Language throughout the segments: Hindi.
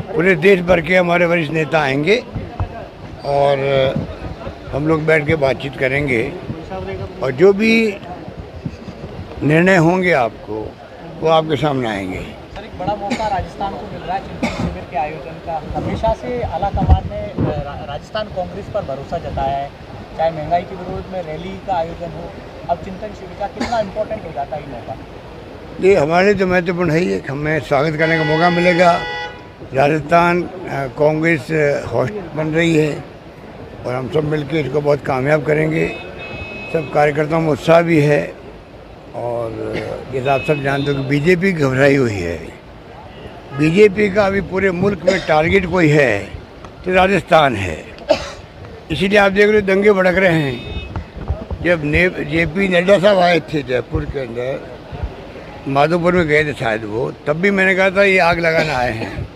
पूरे देश भर के हमारे वरिष्ठ नेता आएंगे और हम लोग बैठ के बातचीत करेंगे और जो भी निर्णय होंगे आपको वो आपके सामने आएंगे। सर, एक बड़ा मौका राजस्थान को मिल रहा है चिंतन शिविर के आयोजन का। हमेशा से आला कमान ने राजस्थान कांग्रेस पर भरोसा जताया है, चाहे महंगाई के विरोध में रैली का आयोजन हो। अब चिंतन शिविर का कितना इम्पोर्टेंट हो जाता है ये मौका? ये हमारे लिए तो महत्वपूर्ण है ही, हमें स्वागत करने का मौका मिलेगा। राजस्थान कांग्रेस होस्ट बन रही है और हम सब मिलकर इसको बहुत कामयाब करेंगे। सब कार्यकर्ताओं में उत्साह भी है और जैसा आप सब जानते हो कि बीजेपी घबराई हुई है। बीजेपी का अभी पूरे मुल्क में टारगेट कोई है तो राजस्थान है, इसीलिए आप देख रहे हो दंगे भड़क रहे हैं। जब JP नड्डा साहब आए थे जयपुर के अंदर, माधोपुर में गए थे शायद वो, तब भी मैंने कहा था ये आग लगाना आए हैं।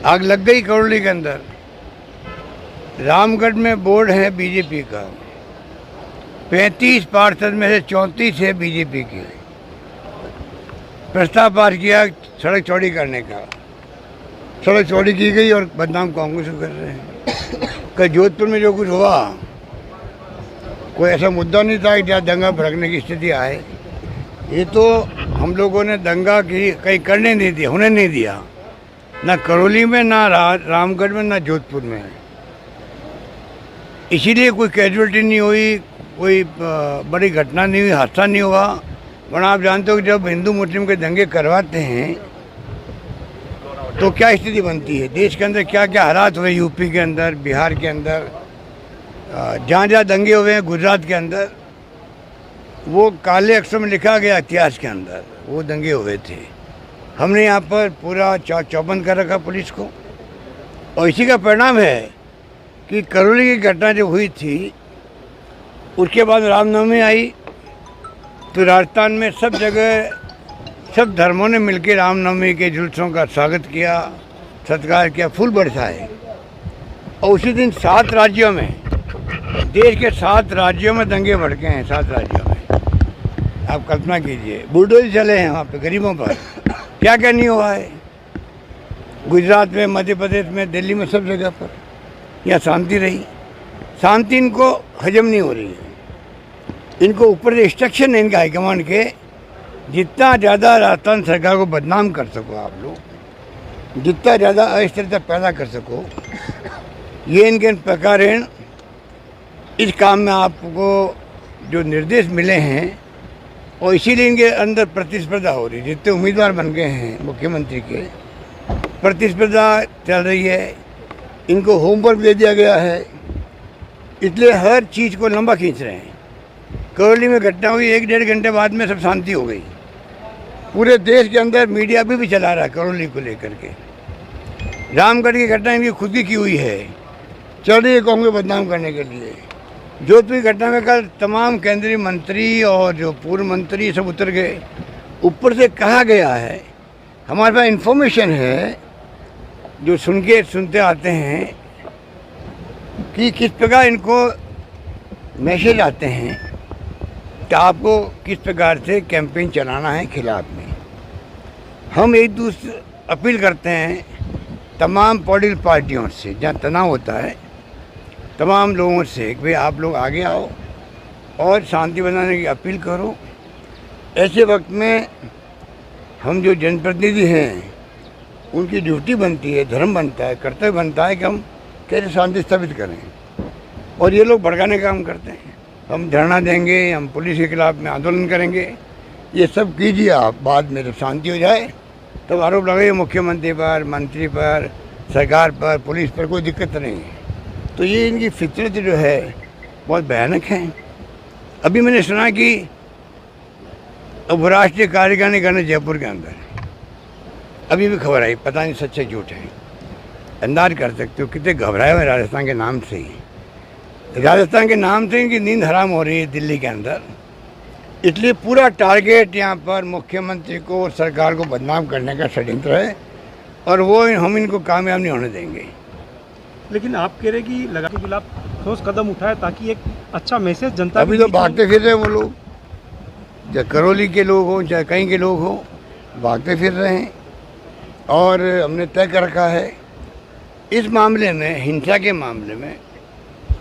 आग लग गई करौली के अंदर। रामगढ़ में बोर्ड है बीजेपी का, 35 पार्षद में से 34 है बीजेपी के। प्रस्ताव पास किया सड़क चौड़ी करने का, सड़क चौड़ी की गई और बदनाम कांग्रेस को कर रहे हैं। कल जोधपुर में जो कुछ हुआ, कोई ऐसा मुद्दा नहीं था कि जहाँ दंगा भड़कने की स्थिति आए। ये तो हम लोगों ने दंगा की कहीं करने नहीं दिया, होने नहीं दिया, ना करौली में, ना रामगढ़ में, ना जोधपुर में। इसीलिए कोई कैजुअलिटी नहीं हुई, कोई बड़ी घटना नहीं हुई, हादसा नहीं हुआ। वरना आप जानते हो कि जब हिंदू मुस्लिम के दंगे करवाते हैं तो क्या स्थिति बनती है, देश के अंदर क्या क्या हालात हुए, यूपी के अंदर, बिहार के अंदर, जहाँ जहाँ दंगे हुए हैं, गुजरात के अंदर, वो काले अक्षर में लिखा गया इतिहास के अंदर, वो दंगे हुए थे। हमने यहाँ पर पूरा चौबंद कर रखा पुलिस को और इसी का परिणाम है कि करौली की घटना जो हुई थी उसके बाद रामनवमी आई तो राजस्थान में सब जगह सब धर्मों ने मिलकर रामनवमी के जुलूसों का स्वागत किया, सत्कार किया, फूल बरसाए। और उसी दिन 7 राज्यों में, देश के 7 राज्यों में दंगे भड़के हैं। 7 राज्यों में आप कल्पना कीजिए, बुलडोजर चले हैं वहाँ पे गरीबों पर। क्या क्या नहीं हुआ है गुजरात में, मध्य प्रदेश में, दिल्ली में, सब जगह पर यहाँ शांति रही। शांति इनको हजम नहीं हो रही है। इनको ऊपर से इंस्ट्रक्शन है इनका हाईकमांड के, जितना ज़्यादा राजस्थान सरकार को बदनाम कर सको आप लोग, जितना ज़्यादा अस्थिरता पैदा कर सको, ये इनके प्रकार हैं। इस काम में आपको जो निर्देश मिले हैं और इसीलिए इनके अंदर प्रतिस्पर्धा हो रही है। जितने उम्मीदवार बन गए हैं मुख्यमंत्री के, प्रतिस्पर्धा चल रही है। इनको होमवर्क दे दिया गया है, इसलिए हर चीज़ को लंबा खींच रहे हैं। करौली में घटना हुई, 1-1.5 घंटे बाद में सब शांति हो गई। पूरे देश के अंदर मीडिया भी चला रहा है करौली को लेकर के। रामगढ़ की घटना इनकी खुद की हुई है, चल रही है कांग्रेस बदनाम करने के लिए। जोधपुर की घटना में कल तमाम केंद्रीय मंत्री और जो पूर्व मंत्री सब उतर गए। ऊपर से कहा गया है, हमारे पास इन्फॉर्मेशन है, जो सुनते आते हैं कि किस प्रकार इनको मैसेज आते हैं कि आपको किस प्रकार से कैंपेन चलाना है खिलाफ में। हम एक दूसरे अपील करते हैं तमाम पॉलिटिकल पार्टियों से, जहाँ तनाव होता है, तमाम लोगों से कि भाई आप लोग आगे आओ और शांति बनाने की अपील करो। ऐसे वक्त में हम जो जनप्रतिनिधि हैं उनकी ड्यूटी बनती है, धर्म बनता है, कर्तव्य बनता है कि हम कैसे शांति स्थापित करें। और ये लोग भड़काने का काम करते हैं। हम धरना देंगे, हम पुलिस के खिलाफ में आंदोलन करेंगे, ये सब कीजिए आप। बाद में जब शांति हो जाए तब आरोप लगाइए मुख्यमंत्री पर, मंत्री पर, सरकार पर, पुलिस पर, कोई दिक्कत नहीं है। तो ये इनकी फितरत जो है बहुत भयानक है। अभी मैंने सुना कि उपराष्ट्रीय कार्यकारिणी करने जयपुर के अंदर, अभी भी खबर आई, पता नहीं सच है झूठ है। अंदाज कर सकते हो कितने घबराए हुए राजस्थान के नाम से ही। राजस्थान के नाम से इनकी नींद हराम हो रही है दिल्ली के अंदर। इसलिए पूरा टारगेट यहाँ पर मुख्यमंत्री को और सरकार को बदनाम करने का षड्यंत्र है और वो हम इनको कामयाब नहीं होने देंगे। लेकिन आप कह रहे कि लगा के खिलाफ ठोस कदम उठाए ताकि एक अच्छा मैसेज जनता अभी तो भागते फिर रहे हैं वो लोग, चाहे करौली के लोग हों चाहे कहीं के लोग हों, भागते फिर रहे हैं। और हमने तय कर रखा है इस मामले में, हिंसा के मामले में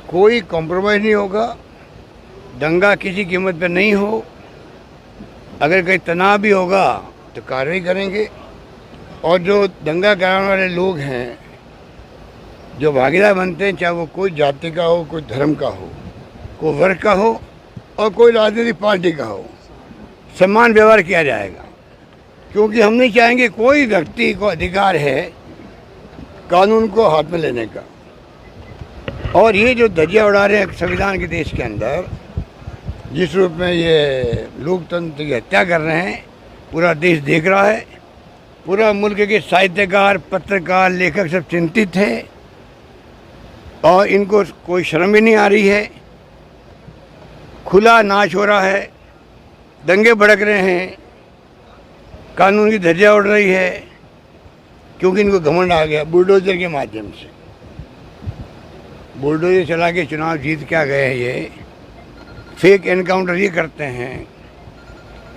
कोई कॉम्प्रोमाइज़ नहीं होगा, दंगा किसी कीमत पर नहीं हो। अगर कहीं तनाव भी होगा तो कार्रवाई करेंगे, और जो दंगा कराने वाले लोग हैं, जो भागीदार बनते हैं, चाहे वो कोई जाति का हो, कोई धर्म का हो, कोई वर्ग का हो और कोई राजनीतिक पार्टी का हो, समान व्यवहार किया जाएगा। क्योंकि हम नहीं चाहेंगे कोई व्यक्ति को अधिकार है कानून को हाथ में लेने का। और ये जो धज्जियाँ उड़ा रहे हैं संविधान के देश के अंदर, जिस रूप में ये लोकतंत्र की हत्या कर रहे हैं, पूरा देश देख रहा है। पूरा मुल्क के साहित्यकार, पत्रकार, लेखक सब चिंतित हैं और इनको कोई शर्म भी नहीं आ रही है। खुला नाच हो रहा है, दंगे भड़क रहे हैं, कानून की धज्जियाँ उड़ रही है, क्योंकि इनको घमंड आ गया बुलडोजर के माध्यम से। बुलडोजर चला के चुनाव जीत क्या गए हैं, ये फेक एनकाउंटर ये करते हैं,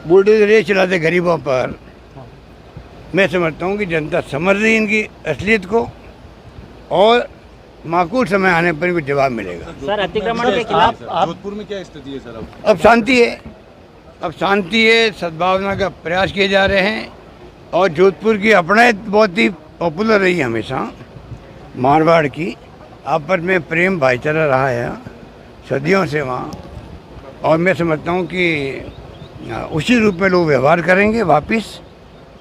बुलडोजर ये चलाते गरीबों पर। मैं समझता हूँ कि जनता समझ रही इनकी असलियत को, और माकूल समय आने पर इनको जवाब मिलेगा। सर, अतिक्रमण के खिलाफ जोधपुर में क्या स्थिति है सर? अब शांति है, अब शांति है, सद्भावना का प्रयास किए जा रहे हैं। और जोधपुर की अपना बहुत ही पॉपुलर रही है हमेशा, मारवाड़ की आपस में प्रेम भाईचारा रहा है सदियों से वहाँ। और मैं समझता हूँ कि उसी रूप में लोग व्यवहार करेंगे वापस।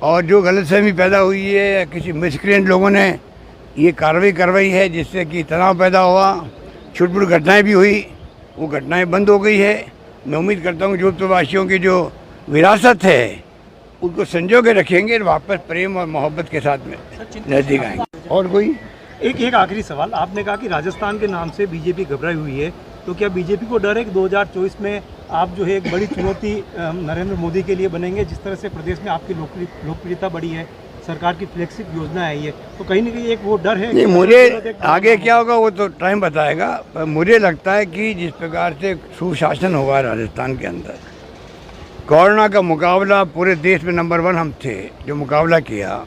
और जो गलतफहमी पैदा हुई है या किसी मिसक्रिएंट लोगों ने ये कार्रवाई करवाई है जिससे कि तनाव पैदा हुआ, छुटपुट घटनाएं भी हुई, वो घटनाएं बंद हो गई है। मैं उम्मीद करता हूँ जोधपुर वासियों की जो विरासत है उनको संजो के रखेंगे और वापस प्रेम और मोहब्बत के साथ में नज़दीक आएंगे। और कोई एक आखिरी सवाल, आपने कहा कि राजस्थान के नाम से बीजेपी घबराई हुई है, तो क्या बीजेपी को डर है कि 2024 में आप जो है एक बड़ी चुनौती नरेंद्र मोदी के लिए बनेंगे? जिस तरह से प्रदेश में आपकी लोकप्रियता बढ़ी है, सरकार की फ्लैगशिप योजना है ये, तो कहीं ना कहीं एक वो डर है? नहीं, मुझे आगे क्या होगा वो तो टाइम बताएगा, पर मुझे लगता है कि जिस प्रकार से सुशासन हुआ राजस्थान के अंदर, कोरोना का मुकाबला पूरे देश में नंबर 1 हम थे जो मुकाबला किया।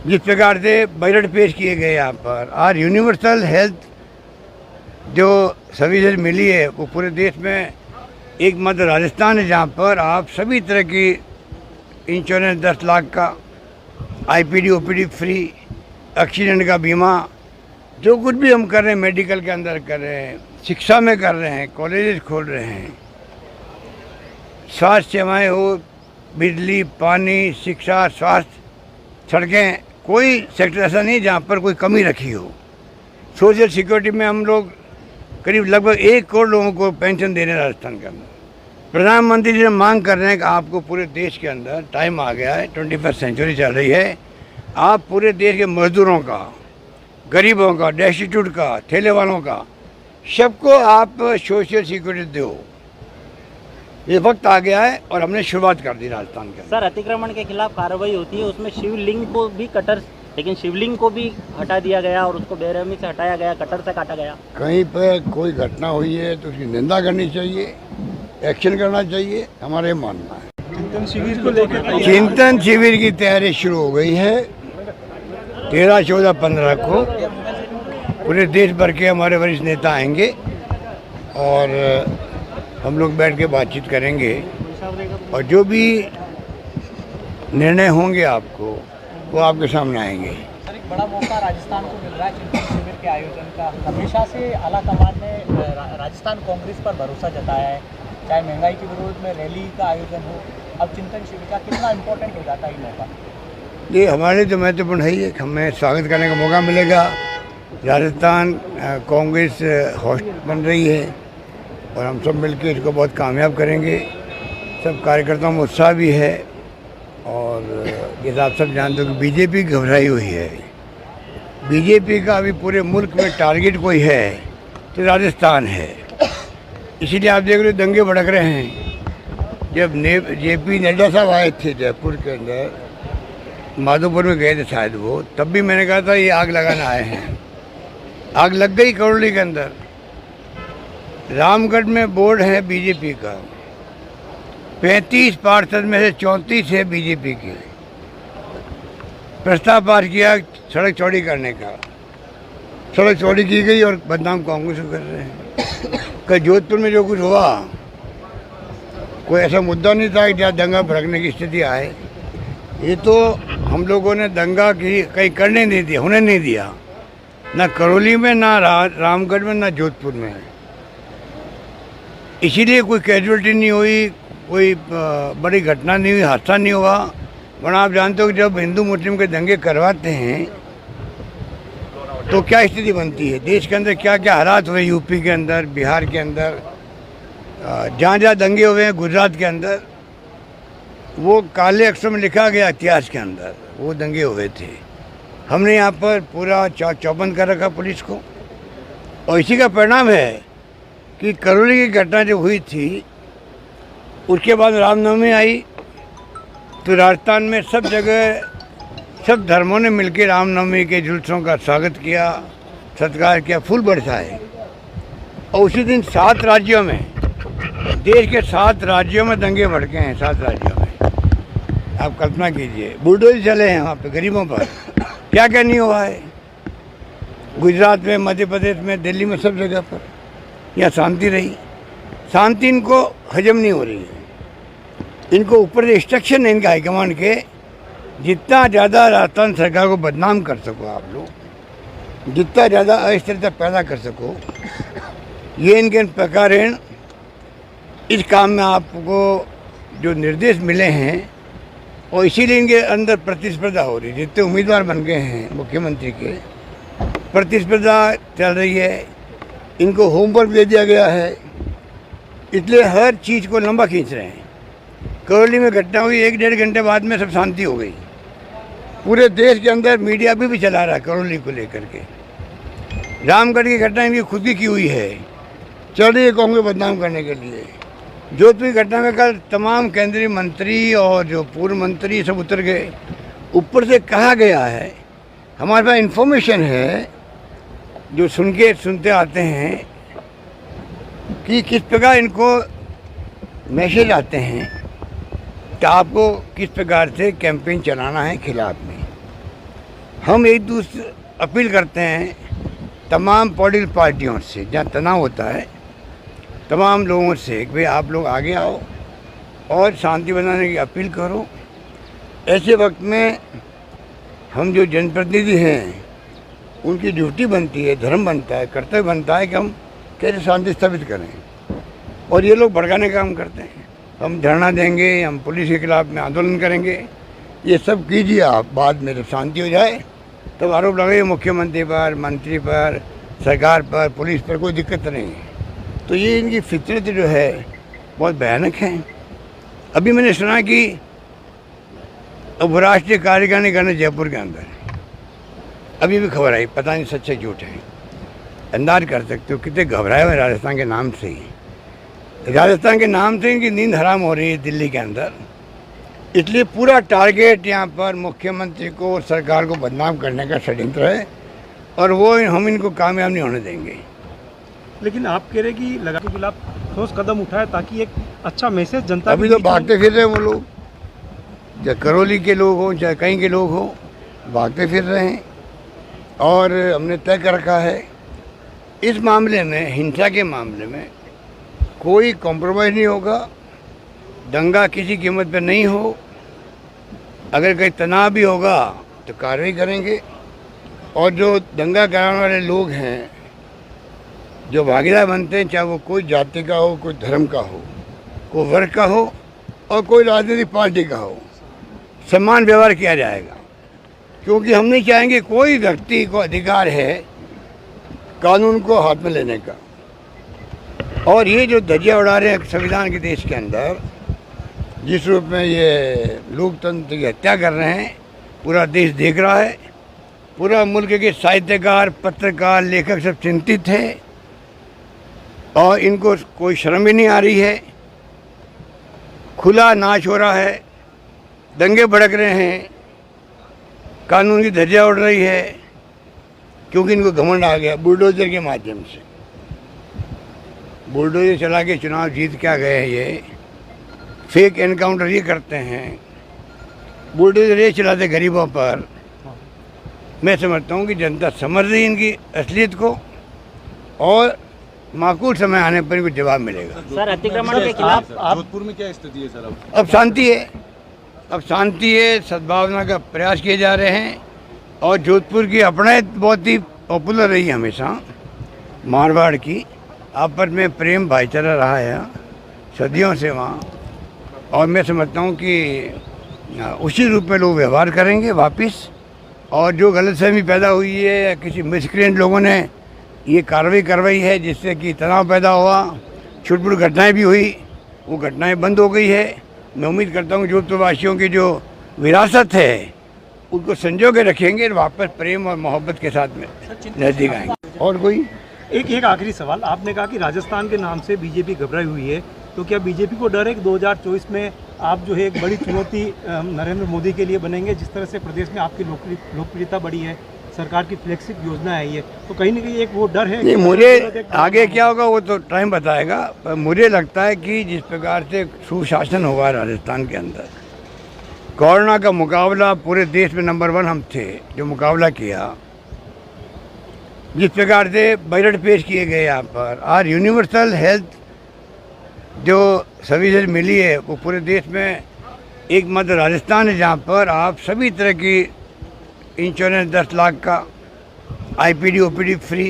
जिस प्रकार से बजट पेश किए गए यहाँ पर, आज यूनिवर्सल हेल्थ जो सर्विसेज मिली है वो पूरे देश में एकमात्र राजस्थान है जहाँ पर आप सभी तरह की इंश्योरेंस 10 लाख का, आईपीडी ओपीडी फ्री, एक्सीडेंट का बीमा, जो कुछ भी हम कर रहे हैं मेडिकल के अंदर कर रहे हैं, शिक्षा में कर रहे हैं, कॉलेजेस खोल रहे हैं, स्वास्थ्य सेवाएं हो, बिजली, पानी, शिक्षा, स्वास्थ्य, सड़कें, कोई सेक्टर ऐसा नहीं जहाँ पर कोई कमी रखी हो। सोशल सिक्योरिटी में हम लोग करीब लगभग 1 करोड़ लोगों को पेंशन दे रहे हैं राजस्थान के अंदर। प्रधानमंत्री जी मांग कर रहे हैं कि आपको पूरे देश के अंदर, टाइम आ गया है, 21वीं सेंचुरी चल रही है, आप पूरे देश के मजदूरों का, गरीबों का, डेस्टिट्यूट का, ठेले वालों का, सबको आप सोशल सिक्योरिटी दो। ये वक्त आ गया है और हमने शुरुआत कर दी राजस्थान के अंदर। सर, अतिक्रमण के खिलाफ कार्रवाई होती है, उसमें शिवलिंग को भी कटर, लेकिन शिवलिंग को भी हटा दिया गया और उसको बेरहमी से हटाया गया, कटर से काटा गया। कहीं पर कोई घटना हुई है तो उसकी निंदा करनी चाहिए, एक्शन करना चाहिए, हमारा ये मानना है। चिंतन शिविर को लेकर चिंतन शिविर की तैयारी शुरू हो गई है। 13, 14, 15 को पूरे देश भर के हमारे वरिष्ठ नेता आएंगे और हम लोग बैठ के बातचीत करेंगे और जो भी निर्णय होंगे आपको वो आपके सामने आएंगे। सर, एक बड़ा मौका राजस्थान को मिल रहा है चिंतन शिविर के आयोजन का। हमेशा से आला कमान ने राजस्थान कांग्रेस पर भरोसा जताया है, चाहे महंगाई के विरोध में रैली का आयोजन हो, अब चिंतन शिविर का कितना इम्पोर्टेंट हो जाता है ये मौका? ये हमारे लिए तो महत्वपूर्ण है ही, हमें स्वागत करने का मौका मिलेगा। राजस्थान कांग्रेस होस्ट बन रही है और हम सब मिलकर इसको बहुत कामयाब करेंगे। सब कार्यकर्ताओं में उत्साह भी है और जैसा आप सब जानते हो कि बीजेपी घबराई हुई है। बीजेपी का अभी पूरे मुल्क में टारगेट कोई है तो राजस्थान है, इसीलिए आप देख रहे हो दंगे भड़क रहे हैं। जब जेपी नड्डा साहब आए थे जयपुर के अंदर, माधोपुर में गए थे शायद वो, तब भी मैंने कहा था ये आग लगाना आए हैं। आग लग गई करौली के अंदर। रामगढ़ में बोर्ड है बीजेपी का, 35 पार्षद में से 34 है बीजेपी के। प्रस्ताव पास किया सड़क चौड़ी करने का। सड़क चौड़ी की गई और बदनाम कांग्रेस को कर रहे हैं। कल जोधपुर में जो कुछ हुआ, कोई ऐसा मुद्दा नहीं था कि जहाँ दंगा भड़कने की स्थिति आए। ये तो हम लोगों ने दंगा की कहीं करने नहीं दिया, होने नहीं दिया, ना करौली में, ना रामगढ़ में, ना जोधपुर में। इसीलिए कोई कैजुअलिटी नहीं हुई, कोई बड़ी घटना नहीं हुई, हादसा नहीं हुआ। वरना आप जानते हो कि जब हिंदू मुस्लिम के दंगे करवाते हैं तो क्या स्थिति बनती है, देश के अंदर क्या क्या हालात हुए, यूपी के अंदर, बिहार के अंदर, जहाँ जहाँ दंगे हुए हैं, गुजरात के अंदर, वो काले अक्षर में लिखा गया इतिहास के अंदर, वो दंगे हुए थे। हमने यहाँ पर पूरा चौबंद कर रखा पुलिस को, और इसी का परिणाम है कि करौली की घटना जो हुई थी, उसके बाद रामनवमी आई तो राजस्थान में सब जगह सब धर्मों ने मिलकर रामनवमी के जुलूसों का स्वागत किया, सत्कार किया, फूल बरसाए। और उसी दिन 7 राज्यों में, देश के 7 राज्यों में दंगे भड़के हैं। 7 राज्यों में आप कल्पना कीजिए, बुलडोजर चले हैं वहाँ पे गरीबों पर। क्या क्या नहीं हुआ है गुजरात में, मध्य प्रदेश में, दिल्ली में, सब जगह पर यहाँ शांति रही। शांति इनको हजम नहीं हो रही है। इनको ऊपर से इंस्ट्रक्शन है इनका हाईकमांड के, जितना ज़्यादा राजस्थान सरकार को बदनाम कर सको आप लोग, जितना ज़्यादा अस्थिरता पैदा कर सको, ये इनके प्रकार हैं। इस काम में आपको जो निर्देश मिले हैं, और इसीलिए इनके अंदर प्रतिस्पर्धा हो रही है। जितने उम्मीदवार बन गए हैं मुख्यमंत्री के, प्रतिस्पर्धा चल रही है। इनको होमवर्क दे दिया गया है, इसलिए हर चीज़ को लंबा खींच रहे हैं। करौली में घटना हुई, 1-1.5 घंटे बाद में सब शांति हो गई। पूरे देश के अंदर मीडिया भी चला रहा है करौली को लेकर के। रामगढ़ की घटना इनकी खुद की हुई है, चल रही है कांग्रेस बदनाम करने के लिए। जोधपुर की घटना में कल तमाम केंद्रीय मंत्री और जो पूर्व मंत्री सब उतर गए। ऊपर से कहा गया है, हमारे पास इन्फॉर्मेशन है, जो सुनते आते हैं कि किस प्रकार इनको मैसेज आते हैं कि आपको किस प्रकार से कैंपेन चलाना है खिलाफ में। हम एक दूसरे अपील करते हैं तमाम पॉलिटिकल पार्टियों से, जहाँ तनाव होता है, तमाम लोगों से कि भाई आप लोग आगे आओ और शांति बनाने की अपील करो। ऐसे वक्त में हम जो जनप्रतिनिधि हैं, उनकी ड्यूटी बनती है, धर्म बनता है, कर्तव्य बनता है कि हम कैसे शांति स्थापित करें। और ये लोग भड़काने का काम करते हैं। हम धरना देंगे, हम पुलिस के खिलाफ में आंदोलन करेंगे, ये सब कीजिए आप। बाद में जब शांति हो जाए तब आरोप लगाइए मुख्यमंत्री पर, मंत्री पर, सरकार पर, पुलिस पर, कोई दिक्कत नहीं है। तो ये इनकी फितरत जो है बहुत भयानक है। अभी मैंने सुना कि उपराष्ट्रीय कार्यकारिणी करने जयपुर के अंदर, अभी भी खबर आई, पता नहीं सच है झूठ है। अंदाज कर सकते हो कितने घबराए हुए राजस्थान के नाम से ही। राजस्थान के नाम से इनकी नींद हराम हो रही है दिल्ली के अंदर। इसलिए पूरा टारगेट यहाँ पर मुख्यमंत्री को और सरकार को बदनाम करने का षड्यंत्र है, और वो हम इनको कामयाब नहीं होने देंगे। लेकिन आप कह रहे कि लगा के खिलाफ ठोस कदम उठाए ताकि एक अच्छा मैसेज जनता अभी तो भागते फिर रहे हैं वो लोग, चाहे करौली के लोग हों, चाहे कहीं के लोग हों, भागते फिर रहे हैं। और हमने तय कर रखा है इस मामले में, हिंसा के मामले में कोई कॉम्प्रोमाइज़ नहीं होगा। दंगा किसी कीमत पर नहीं हो। अगर कहीं तनाव भी होगा तो कार्रवाई करेंगे। और जो दंगा कराने वाले लोग हैं, जो भागीदार बनते हैं, चाहे वो कोई जाति का हो, कोई धर्म का हो, कोई वर्ग का हो, और कोई राजनीतिक पार्टी का हो, समान व्यवहार किया जाएगा। क्योंकि हम नहीं चाहेंगे कोई व्यक्ति को अधिकार है कानून को हाथ में लेने का। और ये जो धज्जियाँ उड़ा रहे हैं संविधान के देश के अंदर, जिस रूप में ये लोकतंत्र की हत्या कर रहे हैं, पूरा देश देख रहा है। पूरा मुल्क के साहित्यकार, पत्रकार, लेखक सब चिंतित हैं, और इनको कोई शर्म भी नहीं आ रही है। खुला नाच हो रहा है, दंगे भड़क रहे हैं, कानून की धज्जियाँ उड़ रही है, क्योंकि इनको घमंड आ गया बुलडोजर के माध्यम से। बुलडोजर चला के चुनाव जीत क्या गए हैं ये, फेक एनकाउंटर ये करते हैं, बुलडोजर ये चलाते गरीबों पर, मैं समझता हूँ कि जनता समझ रही है इनकी असलियत को और माकूल समय आने पर इनको जवाब मिलेगा। सर अतिक्रमण के खिलाफ आप जोधपुर में क्या स्थिति है सर? अब शांति है, अब शांति है, सद्भावना का प्रयास किए जा रहे हैं और जोधपुर की अपना बहुत ही पॉपुलर रही है हमेशा, मारवाड़ की आपस में प्रेम भाईचारा रहा है सदियों से वहाँ, और मैं समझता हूँ कि उसी रूप में लोग व्यवहार करेंगे वापस। और जो गलतफहमी पैदा हुई है या किसी मिसक्रिएंट लोगों ने ये कार्रवाई करवाई है जिससे कि तनाव पैदा हुआ, छुटपुट घटनाएं भी हुई, वो घटनाएं बंद हो गई है। मैं उम्मीद करता हूँ जोधपुर वासियों की जो विरासत है उनको संजो के रखेंगे और वापस प्रेम और मोहब्बत के साथ में नज़दीक आएंगे। और कोई एक आखिरी सवाल, आपने कहा कि राजस्थान के नाम से बीजेपी घबराई हुई है, तो क्या बीजेपी को डर है कि 2024 में आप जो है एक बड़ी चुनौती नरेंद्र मोदी के लिए बनेंगे? जिस तरह से प्रदेश में आपकी लोकप्रियता बढ़ी है, सरकार की फ्लैगशिप योजना है ये, तो कहीं ना कहीं एक वो डर है? नहीं, मुझे आगे क्या होगा वो तो टाइम बताएगा, पर मुझे लगता है कि जिस प्रकार से सुशासन हुआ राजस्थान के अंदर, कोरोना का मुकाबला पूरे देश में नंबर 1 हम थे जो मुकाबला किया, जिस प्रकार से बजट पेश किए गए यहाँ पर, और यूनिवर्सल हेल्थ जो सर्विसेज मिली है वो पूरे देश में एकमात्र राजस्थान है जहाँ पर आप सभी तरह की इंश्योरेंस 10 लाख का, आईपीडी ओपीडी फ्री,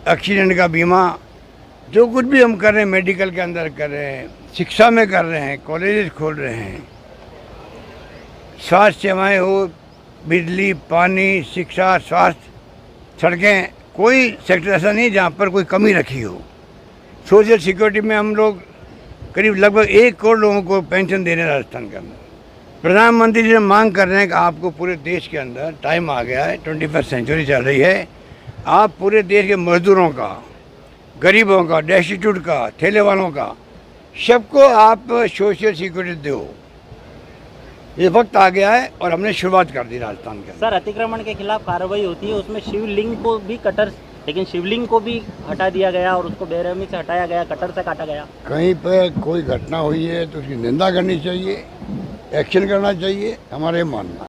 एक्सीडेंट का बीमा, जो कुछ भी हम कर रहे हैं मेडिकल के अंदर कर रहे हैं, शिक्षा में कर रहे हैं, कॉलेजेस खोल रहे हैं, स्वास्थ्य सेवाएं हो, बिजली, पानी, शिक्षा, स्वास्थ्य, सड़कें, कोई सेक्टर ऐसा नहीं जहाँ पर कोई कमी रखी हो। सोशल सिक्योरिटी में हम लोग करीब लगभग 1 करोड़ लोगों को पेंशन दे रहे हैं राजस्थान के अंदर। प्रधानमंत्री जी मांग कर रहे हैं कि आपको पूरे देश के अंदर टाइम आ गया है, 21वीं सेंचुरी चल रही है, आप पूरे देश के मजदूरों का, गरीबों का, डेस्टिट्यूट का, ठेले वालों का, सबको आप सोशल सिक्योरिटी दो। ये वक्त आ गया है और हमने शुरुआत कर दी राजस्थान के अंदर। सर अतिक्रमण के खिलाफ कार्रवाई होती है, उसमें शिवलिंग को भी कटर, लेकिन शिवलिंग को भी हटा दिया गया और उसको बेरहमी से हटाया गया, कटर से काटा गया। कहीं पर कोई घटना हुई है तो उसकी निंदा करनी चाहिए, एक्शन करना चाहिए, हमारे मानना।